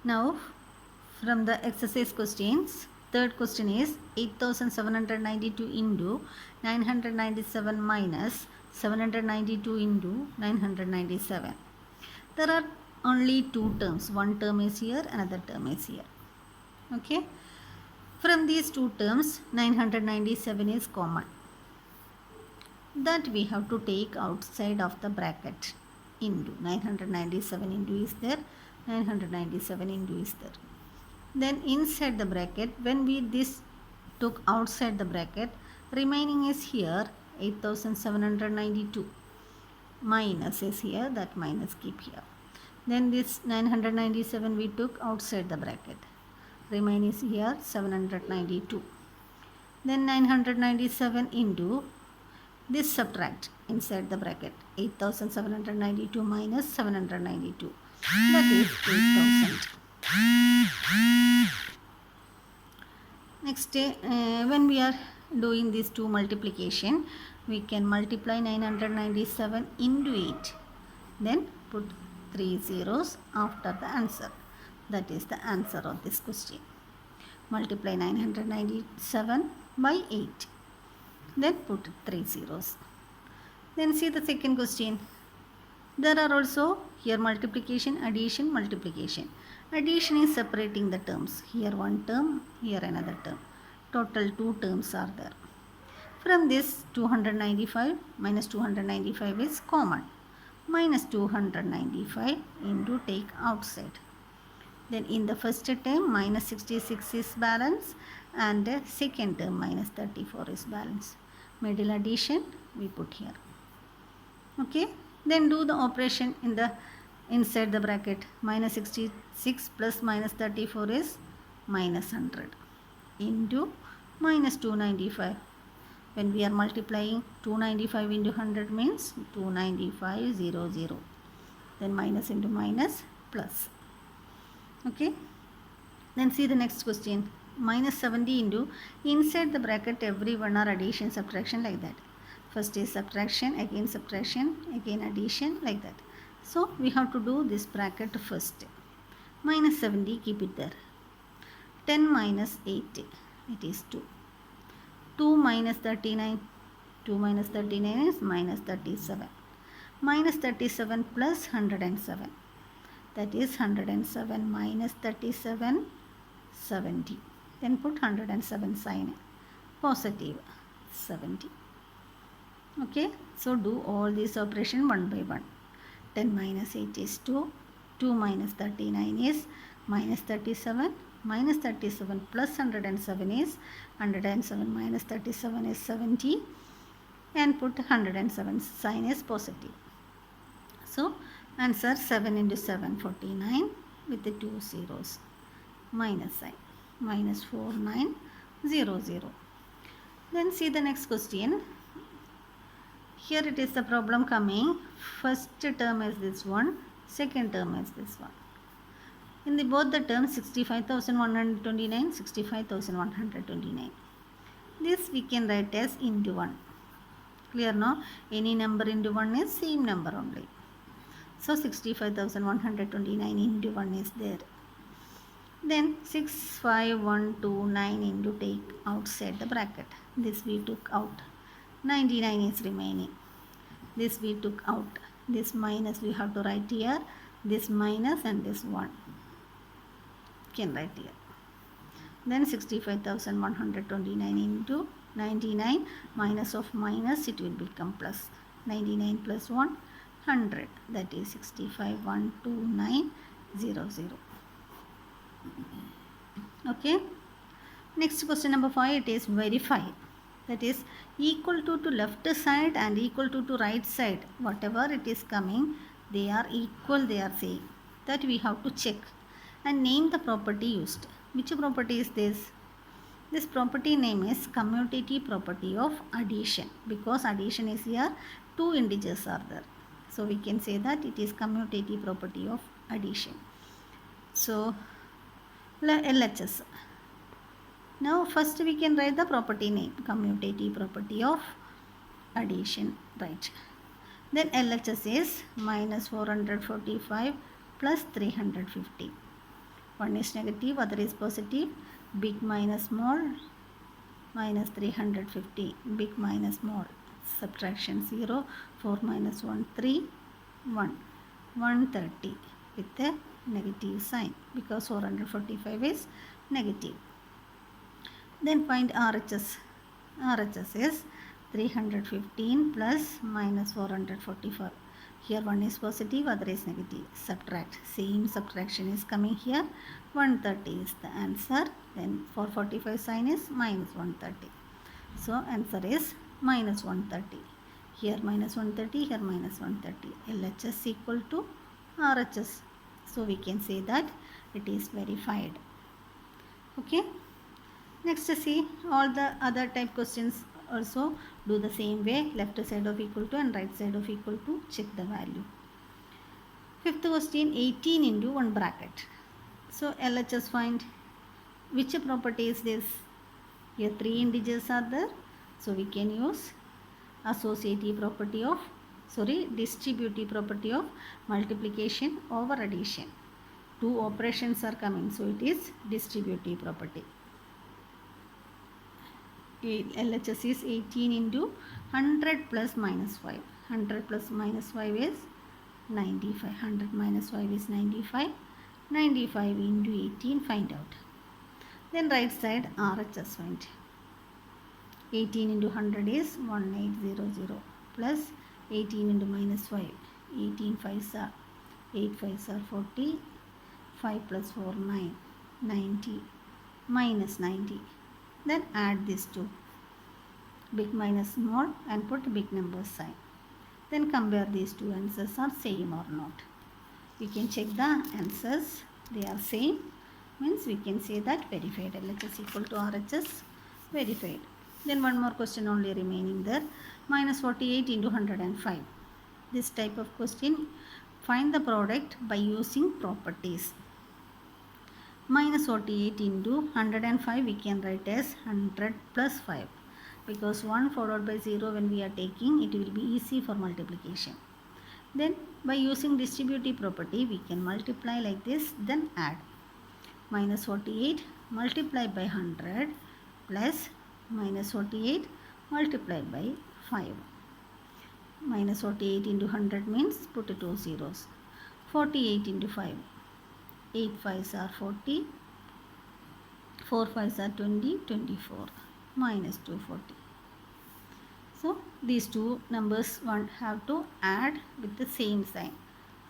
Now from the exercise questions, third question is 8792 into 997 minus 792 into 997. There are only two terms. One term is here, another term is here. Okay. From these two terms, 997 is common. That we have to take outside of the bracket. Into 997 into is there, 997 into is there. Then inside the bracket, when we this took outside the bracket, remaining is here 8792. Minus is here, that minus keep here. Then this 997 we took outside the bracket. Remaining is here 792. Then 997 into this subtract inside the bracket. 8792 minus 792. That is 8000. Next, when we are doing these two multiplication, we can multiply 997 into 8. Then put 3 zeros after the answer. That is the answer of this question. Multiply 997 by 8. Then put 3 zeros. Then see the second question. There are also here multiplication, addition, multiplication. Addition is separating the terms. Here one term, here another term. Total two terms are there. From this 295 minus 295 is common. Minus 295 into take outside. Then in the first term minus 66 is balance and the second term minus 34 is balance. Middle addition we put here. Okay. Then do the operation in the inside the bracket. Minus 66 plus minus 34 is minus 100 into minus 295. When we are multiplying 295 into 100 means 29500. Then minus into minus plus. Okay. Then see the next question. Minus 70 into inside the bracket every one are addition, subtraction like that. First is subtraction, again addition like that. So we have to do this bracket first. Minus 70, keep it there. 10 minus 8, it is 2. 2 minus 39, 2 minus 39 is minus 37. Minus 37 plus 107. That is 107 minus 37, 70. Then put 107 sign. Positive 70. Okay, so do all these operation one by one. 10 minus 8 is 2. 2 minus 39 is minus 37. Minus 37 plus 107 is 107 minus 37 is 70. And put 107 sign is positive. So answer 7 into 7, 49 with the 2 zeros. Minus sign. Minus 4900. Then see the next question. Here it is the problem coming. First term is this one. Second term is this one. In the both the terms 65,129, 65,129. This we can write as into 1. Clear no? Any number into 1 is same number only. So 65,129 into 1 is there. Then 65129 into take outside the bracket. This we took out. 99 is remaining. This we took out. This minus we have to write here. This minus and this 1. Can write here. Then 65,129 into 99 minus of minus it will become plus. 99 plus 1, 100. That is 65,12900. Okay. Next question number 5, it is verify. That is equal to left side and equal to right side. Whatever it is coming, they are equal, they are saying. That we have to check. And name the property used. Which property is this? This property name is commutative property of addition. Because addition is here, two integers are there. So we can say that it is commutative property of addition. So LHS. Now first we can write the property name, commutative property of addition, right. Then LHS is minus 445 plus 350. One is negative, other is positive. Big minus small, minus 350. Big minus small. Subtraction 0. 4 minus 1, 3. 1. 130 with a negative sign because 445 is negative. Then find RHS. RHS is 315 plus minus 444. Here one is positive, other is negative. Subtract. Same subtraction is coming here. 130 is the answer. Then 445 sign is minus 130. So answer is minus 130. Here minus 130, here minus 130. LHS equal to RHS. So we can say that it is verified. Okay. Next see all the other type questions also do the same way. Left side of equal to and right side of equal to. Check the value. Fifth question 18 into 1 bracket. So LHS find which property is this? Here 3 integers are there. So we can use distributive property of multiplication over addition. Two operations are coming, so it is distributive property. LHS is 18 into 100 plus minus 5. 100 plus minus 5 is 95. 100 minus 5 is 95. 95 into 18, find out. Then right side RHS find. 18 into 100 is 1800 plus 18 into minus 5. 18 5s are 8 5s are 40. 5 plus 4 9. 90 minus 90. Then add these two. Big minus small and put big number sign. Then compare these two answers are same or not. We can check the answers. They are same. Means we can say that verified. LHS equal to RHS, verified. Then one more question only remaining there. Minus 48 into 105. This type of question, find the product by using properties. Minus 48 into 105 we can write as 100 plus 5. Because 1 followed by 0 when we are taking, it will be easy for multiplication. Then by using distributive property, we can multiply like this, then add. Minus 48 multiplied by 100 plus minus 48 multiplied by 5. Minus 48 into 100 means put 2 zeros. 48 into 5. 8 5s are 40. 4 5s are 20, 24. Minus 240. So these two numbers one have to add with the same sign.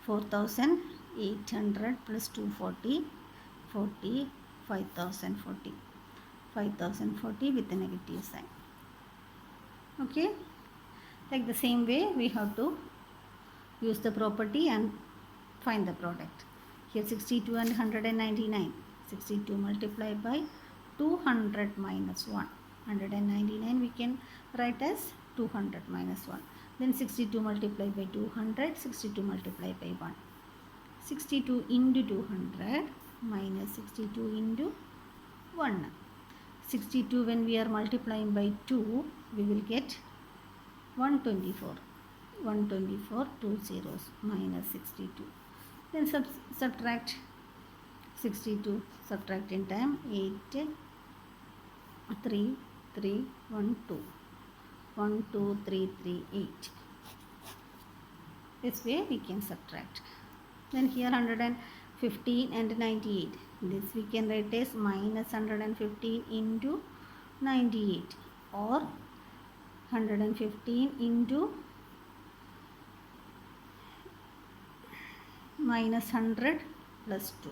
4800 plus 240, 40, 5040. 5040 with a negative sign. Okay. Like the same way we have to use the property and find the product. Here 62 and 199. 62 multiplied by 200 minus 1. 199 we can write as 200 minus 1. Then 62 multiplied by 200. 62 multiplied by 1. 62 into 200 minus 62 into 1. 62 when we are multiplying by 2, we will get 124. 124, 2 zeros, minus 62. Then subtract 62, subtract in time, 8, 3, 3, 1, 2. 1, 2, 3, 3, 8. This way we can subtract. Then here 115 and 98. This we can write as minus 115 into 98 or 115 into minus 100 plus 2.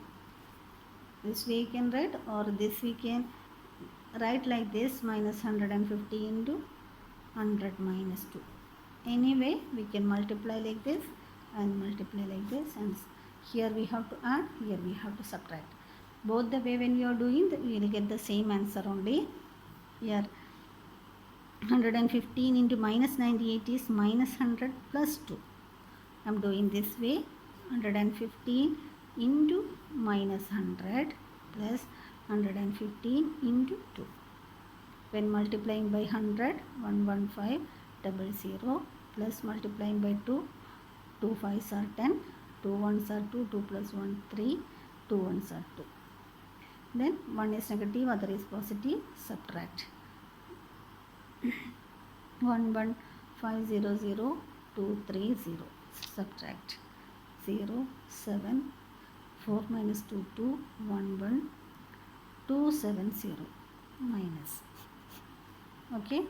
This way you can write, or this we can write like this, minus 150 into 100 minus 2. Anyway, we can multiply like this and multiply like this, and here we have to add, here we have to subtract. Both the way when you are doing, we will get the same answer only. Here 115 into minus 98 is minus 100 plus 2. I am doing this way. 115 into minus 100 plus 115 into 2. When multiplying by 100, 115 00 plus multiplying by 2, 2 5s are 10, 2 1s are 2, 2 plus 1 3, 2 1s are 2. then one is negative, other is positive, subtract. 11500230, subtract 0 7 4 minus 2 2 1 1 270 minus. Okay.